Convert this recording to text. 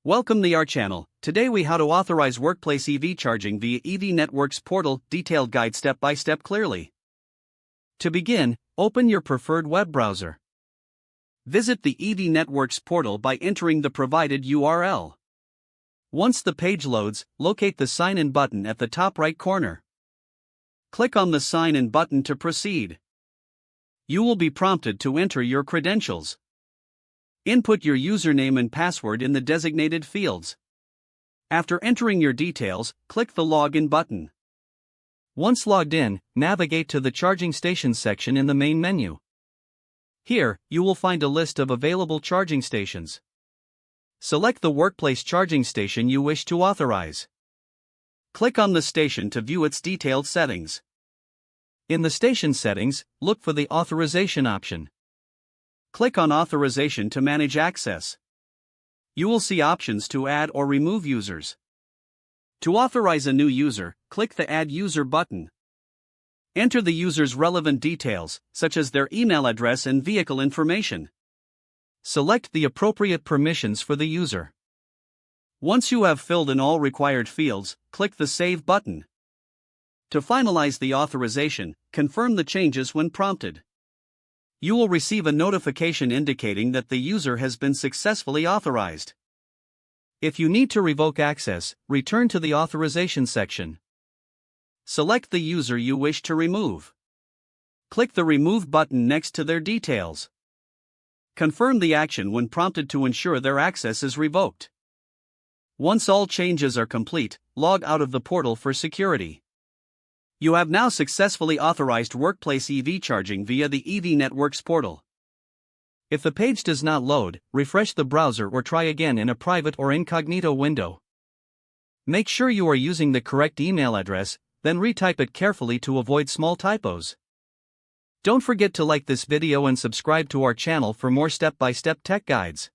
Welcome to our channel. Today we how to authorize workplace EV charging via Evie Networks portal, detailed guide step by step clearly. To begin, open your preferred web browser. Visit the Evie Networks portal by entering the provided URL. Once the page loads, locate the sign in button at the top right corner. Click on the sign in button to proceed. You will be prompted to enter your credentials. Input your username and password in the designated fields. After entering your details, click the Login button. Once logged in, navigate to the Charging Stations section in the main menu. Here, you will find a list of available charging stations. Select the workplace charging station you wish to authorize. Click on the station to view its detailed settings. In the station settings, look for the Authorization option. Click on Authorization to manage access. You will see options to add or remove users. To authorize a new user, click the Add User button. Enter the user's relevant details, such as their email address and vehicle information. Select the appropriate permissions for the user. Once you have filled in all required fields, click the Save button. To finalize the authorization, confirm the changes when prompted. You will receive a notification indicating that the user has been successfully authorized. If you need to revoke access, return to the Authorization section. Select the user you wish to remove. Click the Remove button next to their details. Confirm the action when prompted to ensure their access is revoked. Once all changes are complete, log out of the portal for security. You have now successfully authorized workplace EV charging via the Evie Networks portal. If the page does not load, refresh the browser or try again in a private or incognito window. Make sure you are using the correct email address, then retype it carefully to avoid small typos. Don't forget to like this video and subscribe to our channel for more step-by-step tech guides.